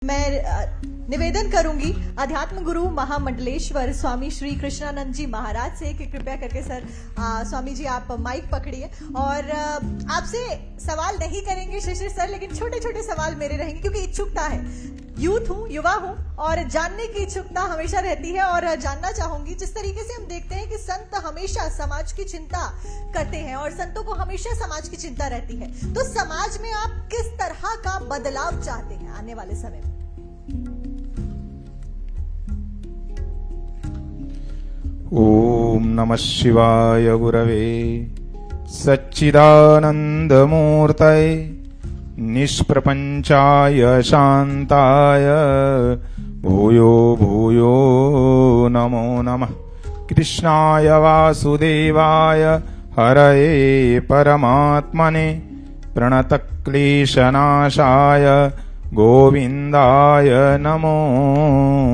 मैं निवेदन करूंगी अध्यात्म गुरु महामंडलेश्वर स्वामी श्री कृष्णानंद जी महाराज से कि कृपया करके सर स्वामी जी आप माइक पकड़िए और आपसे सवाल नहीं करेंगे शिशिर सर, लेकिन छोटे छोटे सवाल मेरे रहेंगे क्योंकि इच्छुकता है, यूथ हूँ, युवा हूँ और जानने की इच्छुकता हमेशा रहती है। और जानना चाहूंगी जिस तरीके से हम देखते हैं कि संत हमेशा समाज की चिंता करते हैं और संतों को हमेशा समाज की चिंता रहती है, तो समाज में आप किस तरह का बदलाव चाहते हैं आने वाले समय में? ओम नमः शिवाय गुरवे सच्चिदानंद मूर्तये निष्प्रपंचाय शांताय भूयो भूयो नमो नमः। कृष्णाय वासुदेवाय हरये परमात्मने प्रणतक्लेशनाशाय गोविंदाय नमो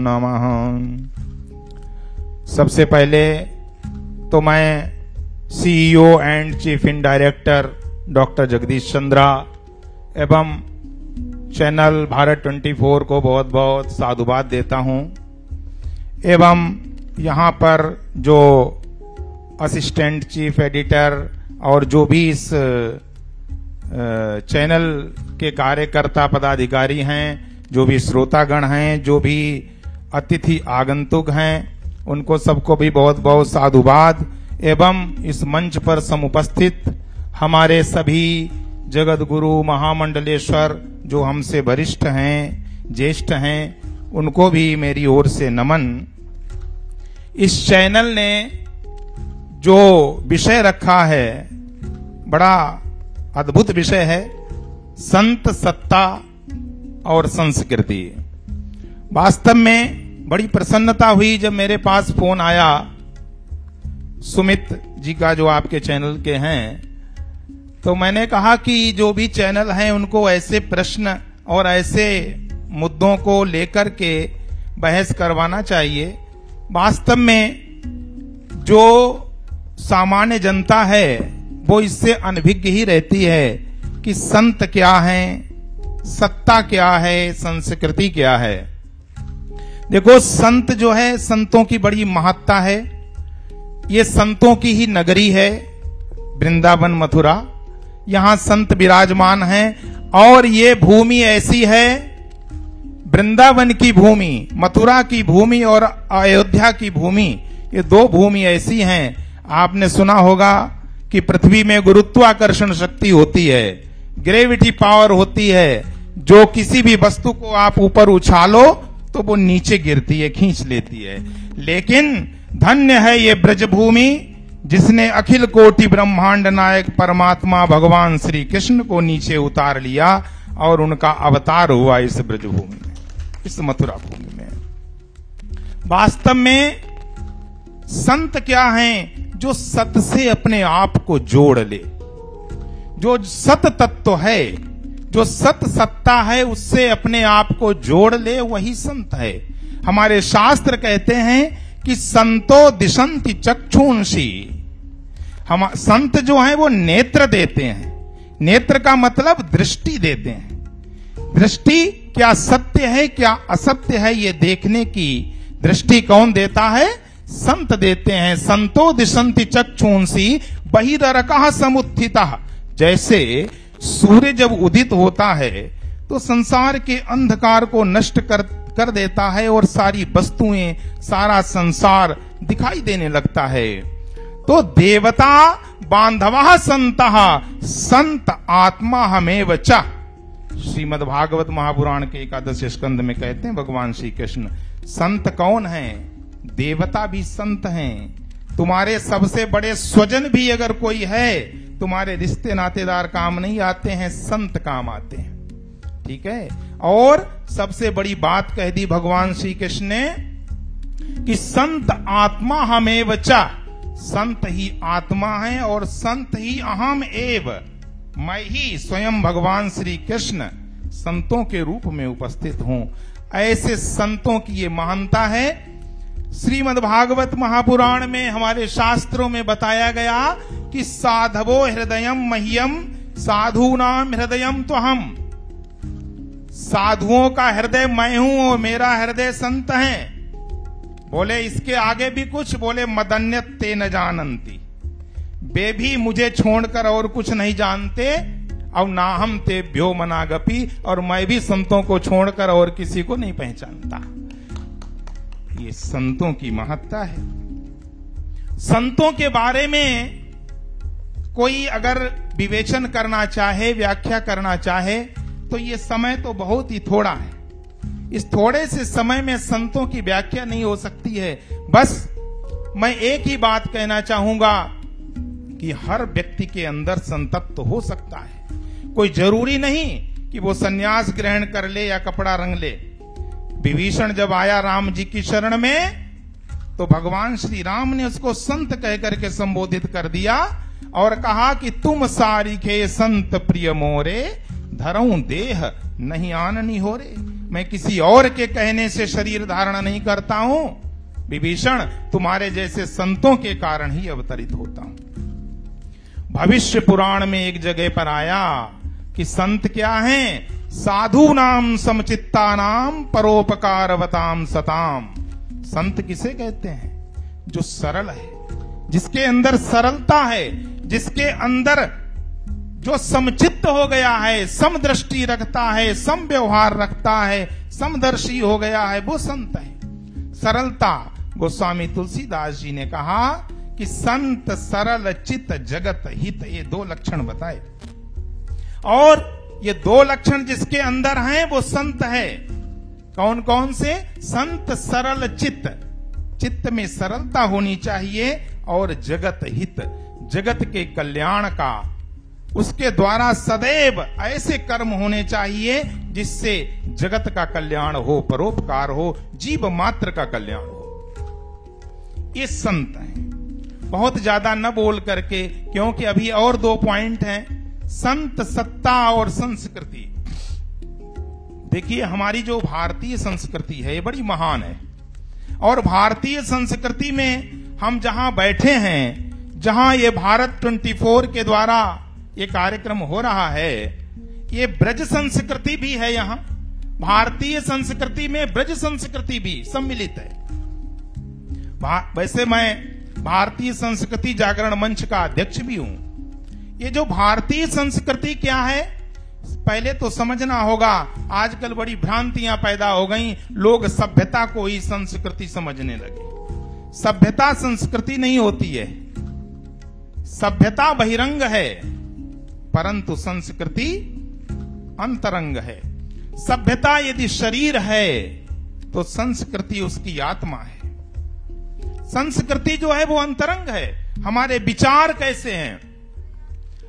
नमः। सबसे पहले तो मैं CEO and chief in director doctor Jagdish Chandra एवं चैनल भारत 24 को बहुत बहुत साधुवाद देता हूं, एवं यहां पर जो असिस्टेंट चीफ एडिटर और जो भी इस चैनल के कार्यकर्ता पदाधिकारी हैं, जो भी श्रोतागण हैं, जो भी अतिथि आगंतुक हैं, उनको सबको भी बहुत बहुत साधुवाद एवं इस मंच पर समुपस्थित हमारे सभी जगत गुरु महामंडलेश्वर जो हमसे वरिष्ठ हैं, ज्येष्ठ हैं, उनको भी मेरी ओर से नमन। इस चैनल ने जो विषय रखा है बड़ा अद्भुत विषय है, संत सत्ता और संस्कृति। वास्तव में बड़ी प्रसन्नता हुई जब मेरे पास फोन आया सुमित जी का, जो आपके चैनल के हैं, तो मैंने कहा कि जो भी चैनल हैं उनको ऐसे प्रश्न और ऐसे मुद्दों को लेकर के बहस करवाना चाहिए। वास्तव में जो सामान्य जनता है वो इससे अनभिज्ञ ही रहती है कि संत क्या है, सत्ता क्या है, संस्कृति क्या है। देखो, संत जो है, संतों की बड़ी महत्ता है। ये संतों की ही नगरी है वृंदावन मथुरा, यहां संत विराजमान हैं और ये भूमि ऐसी है, वृंदावन की भूमि, मथुरा की भूमि और अयोध्या की भूमि, ये दो भूमि ऐसी हैं। आपने सुना होगा कि पृथ्वी में गुरुत्वाकर्षण शक्ति होती है, ग्रेविटी पावर होती है, जो किसी भी वस्तु को आप ऊपर उछालो तो वो नीचे गिरती है, खींच लेती है। लेकिन धन्य है ये ब्रजभूमि जिसने अखिल कोटि ब्रह्मांड नायक परमात्मा भगवान श्री कृष्ण को नीचे उतार लिया और उनका अवतार हुआ इस ब्रजभूमि में, इस मथुरा भूमि में। वास्तव में संत क्या हैं? जो सत से अपने आप को जोड़ ले, जो सत तत्व है, जो सत सत्ता है, उससे अपने आप को जोड़ ले, वही संत है। हमारे शास्त्र कहते हैं कि संतो दिशंति चक्षुंषि। हम संत जो हैं वो नेत्र देते हैं। नेत्र का मतलब दृष्टि देते हैं। दृष्टि क्या सत्य है क्या असत्य है ये देखने की दृष्टि कौन देता है? संत देते हैं। संतो दिशंति चक्षुंषि बहिररकः समुत्थितः। जैसे सूर्य जब उदित होता है तो संसार के अंधकार को नष्ट कर देता है और सारी वस्तुएं, सारा संसार दिखाई देने लगता है। तो देवता बांधवः संतः संत आत्मा हमेव च। श्रीमद् भागवत महापुराण के 11 स्कंद में कहते हैं भगवान श्री कृष्ण, संत कौन है? देवता भी संत हैं। तुम्हारे सबसे बड़े स्वजन भी अगर कोई है, तुम्हारे रिश्ते नातेदार काम नहीं आते हैं, संत काम आते हैं। ठीक है। और सबसे बड़ी बात कह दी भगवान श्री कृष्ण ने कि संत आत्मा हमेव च। संत ही आत्मा है और संत ही अहम एव, मैं ही स्वयं भगवान श्री कृष्ण संतों के रूप में उपस्थित हूं। ऐसे संतों की ये महानता है। श्रीमद् भागवत महापुराण में हमारे शास्त्रों में बताया गया कि साधवो हृदयम मह्यम साधूनाम हृदयम त्वहम। साधुओं का हृदय मैं हूं और मेरा हृदय संत है। बोले इसके आगे भी कुछ, बोले मदन्यत ते न जानंती, वे भी मुझे छोड़कर और कुछ नहीं जानते, और ना हम ते भ्यो मनागपी, और मैं भी संतों को छोड़कर और किसी को नहीं पहचानता। ये संतों की महत्ता है। संतों के बारे में कोई अगर विवेचन करना चाहे, व्याख्या करना चाहे, तो ये समय तो बहुत ही थोड़ा है। इस थोड़े से समय में संतों की व्याख्या नहीं हो सकती है। बस मैं एक ही बात कहना चाहूंगा कि हर व्यक्ति के अंदर संतत्व हो सकता है। कोई जरूरी नहीं कि वो सन्यास ग्रहण कर ले या कपड़ा रंग ले। विभीषण जब आया राम जी की शरण में, तो भगवान श्री राम ने उसको संत कह करके संबोधित कर दिया और कहा कि तुम सारिखे संत प्रिय मोरे, धरऊं देह नहीं आननी हो रे। मैं किसी और के कहने से शरीर धारण नहीं करता हूं, विभीषण तुम्हारे जैसे संतों के कारण ही अवतरित होता हूं। भविष्य पुराण में एक जगह पर आया कि संत क्या हैं? साधु नाम समचित्ता नाम परोपकारवताम सताम। संत किसे कहते हैं? जो सरल है, जिसके अंदर सरलता है, जिसके अंदर जो समचित्त हो गया है, समदृष्टि रखता है, सम व्यवहार रखता है, समदर्शी हो गया है, वो संत है। सरलता, गोस्वामी तुलसीदास जी ने कहा कि संत सरल चित जगत हित, ये दो लक्षण बताए। और ये दो लक्षण जिसके अंदर हैं वो संत है। कौन कौन से? संत सरल चित्त, चित्त में सरलता होनी चाहिए, और जगत हित, जगत के कल्याण का, उसके द्वारा सदैव ऐसे कर्म होने चाहिए जिससे जगत का कल्याण हो, परोपकार हो, जीव मात्र का कल्याण हो। ये संत है। बहुत ज्यादा न बोल करके, क्योंकि अभी और 2 पॉइंट हैं, संत, सत्ता और संस्कृति। देखिए हमारी जो भारतीय संस्कृति है ये बड़ी महान है, और भारतीय संस्कृति में हम जहां बैठे हैं, जहां ये भारत 24 के द्वारा ये कार्यक्रम हो रहा है, ये ब्रज संस्कृति भी है। यहाँ भारतीय संस्कृति में ब्रज संस्कृति भी सम्मिलित है। वैसे मैं भारतीय संस्कृति जागरण मंच का अध्यक्ष भी हूं। ये जो भारतीय संस्कृति क्या है, पहले तो समझना होगा। आजकल बड़ी भ्रांतियां पैदा हो गई, लोग सभ्यता को ही संस्कृति समझने लगे। सभ्यता संस्कृति नहीं होती है। सभ्यता बहिरंग है, परंतु संस्कृति अंतरंग है। सभ्यता यदि शरीर है तो संस्कृति उसकी आत्मा है। संस्कृति जो है वो अंतरंग है। हमारे विचार कैसे हैं,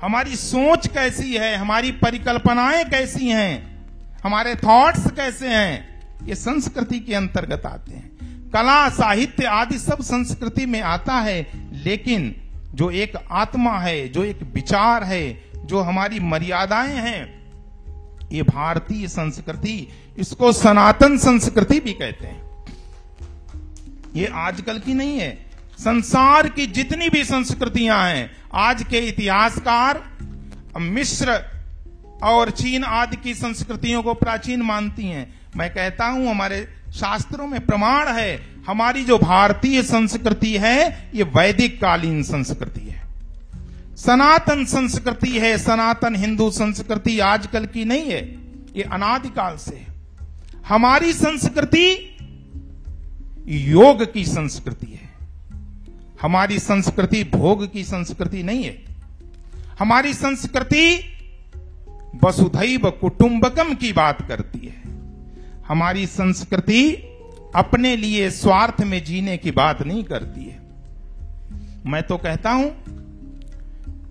हमारी सोच कैसी है, हमारी परिकल्पनाएं कैसी हैं, हमारे थॉट्स कैसे हैं, ये संस्कृति के अंतर्गत आते हैं। कला, साहित्य आदि सब संस्कृति में आता है, लेकिन जो एक आत्मा है, जो एक विचार है, जो हमारी मर्यादाएं हैं, ये भारतीय संस्कृति, इसको सनातन संस्कृति भी कहते हैं। ये आजकल की नहीं है। संसार की जितनी भी संस्कृतियां हैं, आज के इतिहासकार मिस्र और चीन आदि की संस्कृतियों को प्राचीन मानती हैं। मैं कहता हूं हमारे शास्त्रों में प्रमाण है, हमारी जो भारतीय संस्कृति है ये वैदिक कालीन संस्कृति है, सनातन संस्कृति है। सनातन हिंदू संस्कृति आजकल की नहीं है, ये अनादिकाल से है। हमारी संस्कृति योग की संस्कृति है। हमारी संस्कृति भोग की संस्कृति नहीं है। हमारी संस्कृति वसुधैव कुटुंबकम की बात करती है। हमारी संस्कृति अपने लिए स्वार्थ में जीने की बात नहीं करती है। मैं तो कहता हूं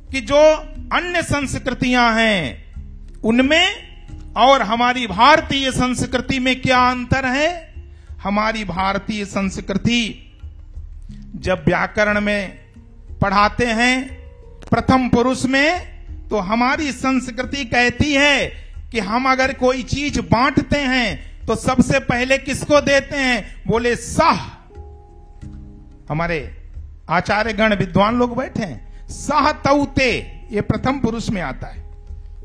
कि जो अन्य संस्कृतियां हैं उनमें और हमारी भारतीय संस्कृति में क्या अंतर है। हमारी भारतीय संस्कृति जब व्याकरण में पढ़ाते हैं प्रथम पुरुष में, तो हमारी संस्कृति कहती है कि हम अगर कोई चीज बांटते हैं तो सबसे पहले किसको देते हैं? बोले सह। हमारे आचार्य गण विद्वान लोग बैठे हैं, सह तौते, ये प्रथम पुरुष में आता है।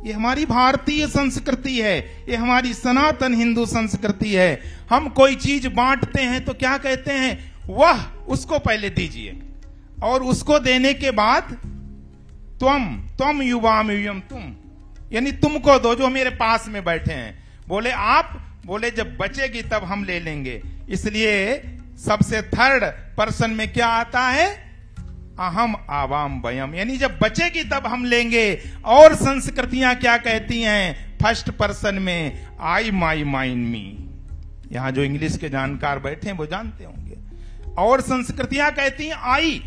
ये हमारी भारतीय संस्कृति है, ये हमारी सनातन हिंदू संस्कृति है। हम कोई चीज बांटते हैं तो क्या कहते हैं, वह उसको पहले दीजिए और उसको देने के बाद त्वम युवाम युयम, तुम यानी तुमको दो जो मेरे पास में बैठे हैं। बोले आप, बोले जब बचेगी तब हम ले लेंगे। इसलिए सबसे थर्ड पर्सन में क्या आता है, अहम आवाम वयम, यानी जब बचेगी तब हम लेंगे। और संस्कृतियां क्या कहती हैं फर्स्ट पर्सन में, आई माई माइंड मी। यहां जो इंग्लिश के जानकार बैठे हैं वो जानते होंगे। और संस्कृतियां कहती हैं आई,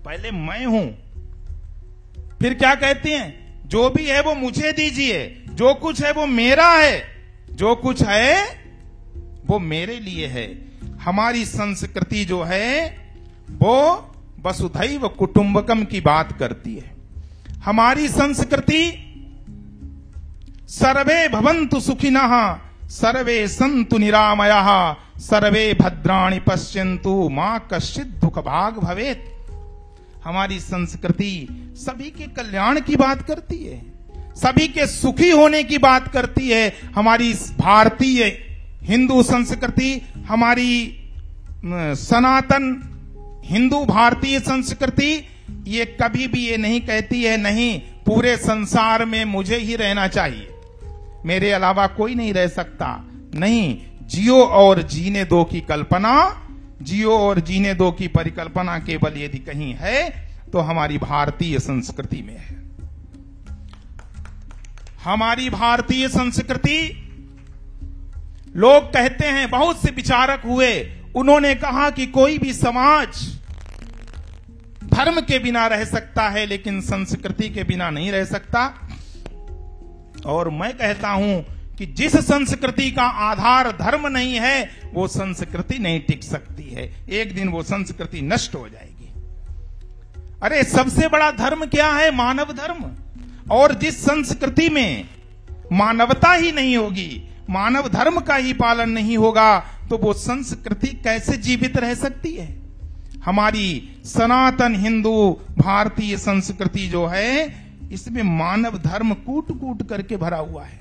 पहले मैं हूं, फिर क्या कहती हैं, जो भी है वो मुझे दीजिए, जो कुछ है वो मेरा है, जो कुछ है वो मेरे लिए है। हमारी संस्कृति जो है वो वसुधैव कुटुंबकम की बात करती है। हमारी संस्कृति सर्वे भवन्तु सुखिनः सर्वे सन्तु निरामयः सर्वे भद्राणि पश्यन्तु मा कश्चित् दुःख भाग भवेत्। हमारी संस्कृति सभी के कल्याण की बात करती है, सभी के सुखी होने की बात करती है। हमारी भारतीय हिंदू संस्कृति, हमारी सनातन हिंदू भारतीय संस्कृति ये कभी भी ये नहीं कहती है नहीं पूरे संसार में मुझे ही रहना चाहिए, मेरे अलावा कोई नहीं रह सकता। नहीं, जियो और जीने दो की कल्पना, जियो और जीने दो की परिकल्पना केवल यदि कहीं है तो हमारी भारतीय संस्कृति में है। हमारी भारतीय संस्कृति, लोग कहते हैं, बहुत से विचारक हुए, उन्होंने कहा कि कोई भी समाज धर्म के बिना रह सकता है लेकिन संस्कृति के बिना नहीं रह सकता। और मैं कहता हूं कि जिस संस्कृति का आधार धर्म नहीं है वो संस्कृति नहीं टिक सकती है, एक दिन वो संस्कृति नष्ट हो जाएगी। अरे सबसे बड़ा धर्म क्या है, मानव धर्म। और जिस संस्कृति में मानवता ही नहीं होगी, मानव धर्म का ही पालन नहीं होगा तो वो संस्कृति कैसे जीवित रह सकती है। हमारी सनातन हिंदू भारतीय संस्कृति जो है इसमें मानव धर्म कूट कूट करके भरा हुआ है।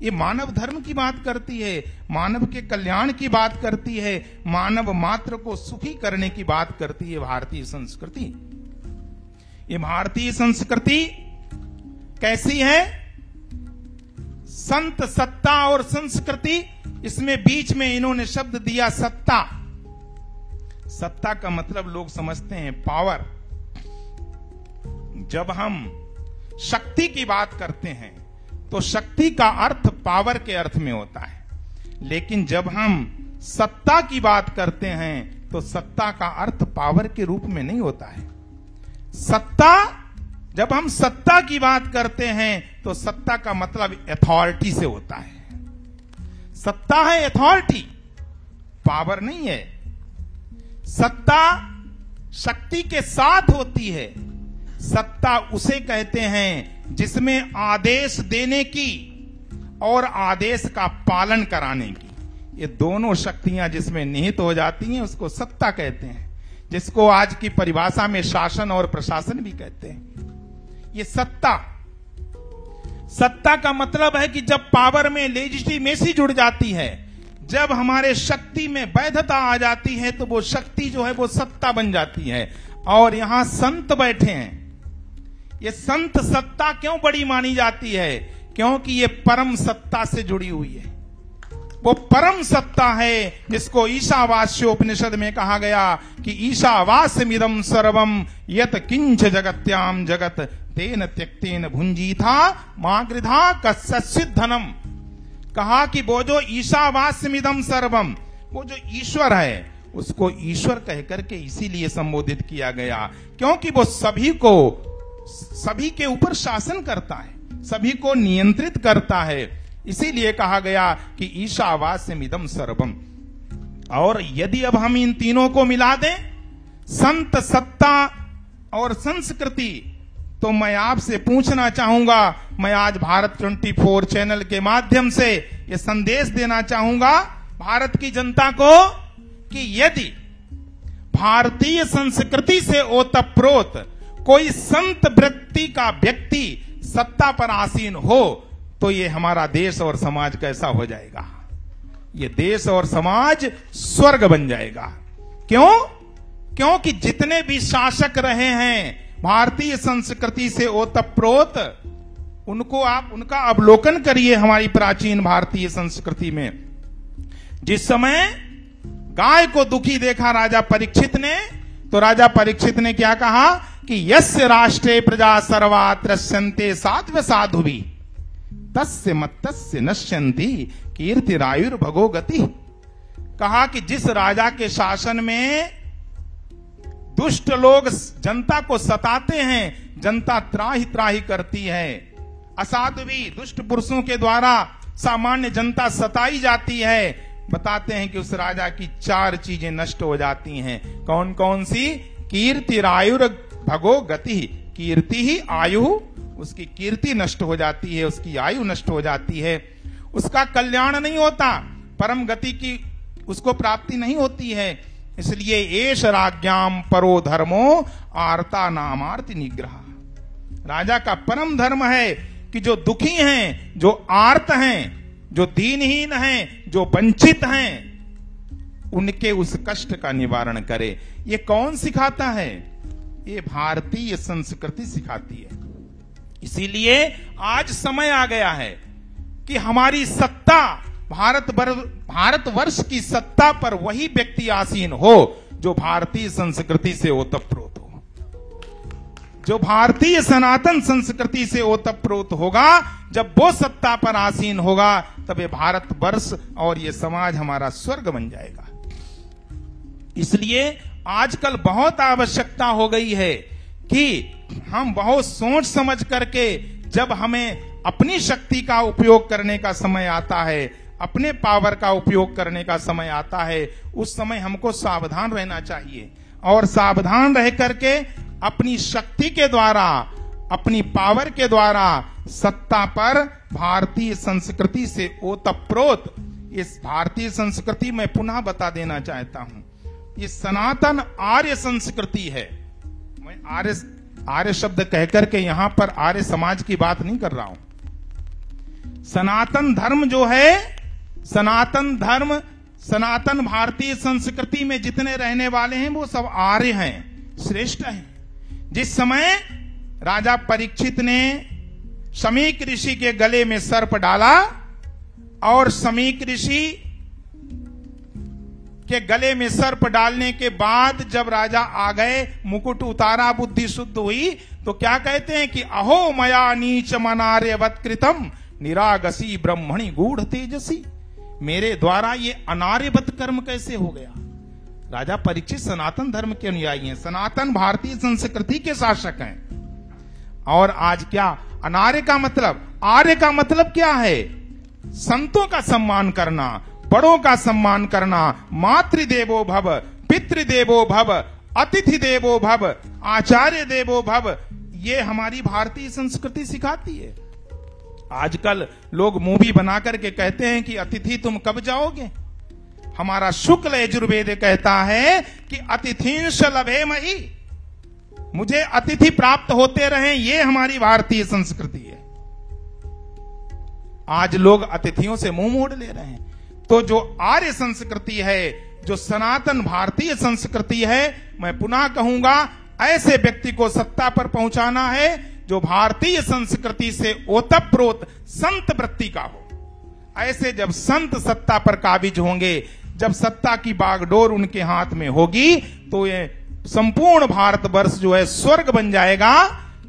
ये मानव धर्म की बात करती है, मानव के कल्याण की बात करती है, मानव मात्र को सुखी करने की बात करती है भारतीय संस्कृति। ये भारतीय संस्कृति कैसी है, संत सत्ता और संस्कृति, इसमें बीच में इन्होंने शब्द दिया सत्ता। सत्ता का मतलब लोग समझते हैं पावर। जब हम शक्ति की बात करते हैं तो शक्ति का अर्थ पावर के अर्थ में होता है, लेकिन जब हम सत्ता की बात करते हैं तो सत्ता का अर्थ पावर के रूप में नहीं होता है। सत्ता, जब हम सत्ता की बात करते हैं तो सत्ता का मतलब अथॉरिटी से होता है। सत्ता है अथॉरिटी, पावर नहीं है। सत्ता शक्ति के साथ होती है। सत्ता उसे कहते हैं जिसमें आदेश देने की और आदेश का पालन कराने की, ये दोनों शक्तियां जिसमें निहित हो जाती हैं उसको सत्ता कहते हैं, जिसको आज की परिभाषा में शासन और प्रशासन भी कहते हैं। ये सत्ता, सत्ता का मतलब है कि जब पावर में लेजिटिमेसी जुड़ जाती है, जब हमारे शक्ति में वैधता आ जाती है तो वो शक्ति जो है वो सत्ता बन जाती है। और यहां संत बैठे हैं, ये संत सत्ता क्यों बड़ी मानी जाती है, क्योंकि ये परम सत्ता से जुड़ी हुई है। वो परम सत्ता है जिसको ईशावास्योपनिषद में कहा गया कि ईशावास्यमिदं सर्वम यत किंच जगत्याम जगत तेन त्यक्तेन भुंजीथा मागृधा कस्यचित् धनम। कहा कि वो जो ईशावास्यमिदं सर्वम, वो जो ईश्वर है उसको ईश्वर कहकर के इसीलिए संबोधित किया गया क्योंकि वो सभी के ऊपर शासन करता है, सभी को नियंत्रित करता है। इसीलिए कहा गया कि ईशावास्यमिदं सर्वम। और यदि अब हम इन तीनों को मिला दें, संत, सत्ता और संस्कृति, तो मैं आपसे पूछना चाहूंगा, मैं आज भारत 24 चैनल के माध्यम से ये संदेश देना चाहूंगा भारत की जनता को कि यदि भारतीय संस्कृति से ओतप्रोत कोई संत वृत्ति का व्यक्ति सत्ता पर आसीन हो तो ये हमारा देश और समाज कैसा हो जाएगा? ये देश और समाज स्वर्ग बन जाएगा। क्यों? क्योंकि जितने भी शासक रहे हैं भारतीय संस्कृति से ओतप्रोत, उनका अवलोकन करिए हमारी प्राचीन भारतीय संस्कृति में। जिस समय गाय को दुखी देखा राजा परीक्षित ने, तो राजा परीक्षित ने क्या कहा कि यस्य राष्ट्रे प्रजा सर्वा त्रस्यन्ते साध्व साधुभी तस्य मत्तस्य नश्यन्ति कीर्तिरायुर्भगो गति। कहा कि जिस राजा के शासन में दुष्ट लोग जनता को सताते हैं, जनता त्राही त्राही करती है, असाध्वी दुष्ट पुरुषों के द्वारा सामान्य जनता सताई जाती है, बताते हैं कि उस राजा की 4 चीजें नष्ट हो जाती हैं। कौन कौन सी? कीर्तिरायुर भगो गति। कीर्ति ही आयु, उसकी कीर्ति नष्ट हो जाती है, उसकी आयु नष्ट हो जाती है, उसका कल्याण नहीं होता, परम गति की उसको प्राप्ति नहीं होती है। इसलिए एष राज्ञाम परो धर्मो आर्ता नामार्ति निग्रह। राजा का परम धर्म है कि जो दुखी हैं, जो आर्त हैं, जो दीनहीन हैं, जो वंचित हैं, उनके उस कष्ट का निवारण करे। ये कौन सिखाता है? ये भारतीय संस्कृति सिखाती है। इसीलिए आज समय आ गया है कि हमारी सत्ता, भारतवर्ष की सत्ता पर वही व्यक्ति आसीन हो जो भारतीय संस्कृति से ओतप्रोत हो, जो भारतीय सनातन संस्कृति से ओतप्रोत होगा। जब वो सत्ता पर आसीन होगा तब ये भारतवर्ष और ये समाज हमारा स्वर्ग बन जाएगा। इसलिए आजकल बहुत आवश्यकता हो गई है कि हम बहुत सोच समझ करके, जब हमें अपनी शक्ति का उपयोग करने का समय आता है, अपने पावर का उपयोग करने का समय आता है, उस समय हमको सावधान रहना चाहिए और सावधान रह करके अपनी शक्ति के द्वारा, अपनी पावर के द्वारा सत्ता पर भारतीय संस्कृति से ओतप्रोत, इस भारतीय संस्कृति में पुनः बता देना चाहता हूं, ये सनातन आर्य संस्कृति है। मैं आर्य शब्द कहकर के यहां पर आर्य समाज की बात नहीं कर रहा हूं। सनातन धर्म जो है, सनातन धर्म, सनातन भारतीय संस्कृति में जितने रहने वाले हैं वो सब आर्य हैं, श्रेष्ठ हैं। जिस समय राजा परीक्षित ने शमीक ऋषि के गले में सर्प डाला और शमीक ऋषि के गले में सर्प डालने के बाद जब राजा आ गए, मुकुट उतारा, बुद्धि शुद्ध हुई, तो क्या कहते हैं कि अहो मया नीच मनार्यवत कृतम निरागसी ब्रह्मणि गूढ़ तेजसी। मेरे द्वारा ये अनार्यवत कर्म कैसे हो गया? राजा परीक्षित सनातन धर्म के अनुयायी हैं, सनातन भारतीय संस्कृति के शासक हैं। और आज क्या अनार्य का मतलब, आर्य का मतलब क्या है? संतों का सम्मान करना, बड़ों का सम्मान करना, मातृदेवो भव, पितृदेवो भव, अतिथि देवो भव, आचार्य देवो भव, ये हमारी भारतीय संस्कृति सिखाती है। आजकल लोग मूवी बना करके कहते हैं कि अतिथि तुम कब जाओगे। हमारा शुक्ल यजुर्वेद कहता है कि अतिथिंश लभेमहि, मुझे अतिथि प्राप्त होते रहें, ये हमारी भारतीय संस्कृति है। आज लोग अतिथियों से मुंह मोड़ ले रहे हैं। तो जो आर्य संस्कृति है, जो सनातन भारतीय संस्कृति है, मैं पुनः कहूंगा, ऐसे व्यक्ति को सत्ता पर पहुंचाना है जो भारतीय संस्कृति से ओतप्रोत संत वृत्ति का हो। ऐसे जब संत सत्ता पर काबिज होंगे, जब सत्ता की बागडोर उनके हाथ में होगी, तो ये संपूर्ण भारतवर्ष जो है स्वर्ग बन जाएगा,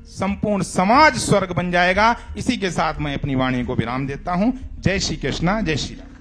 संपूर्ण समाज स्वर्ग बन जाएगा। इसी के साथ मैं अपनी वाणी को विराम देता हूं। जय श्री कृष्णा, जय श्री राम।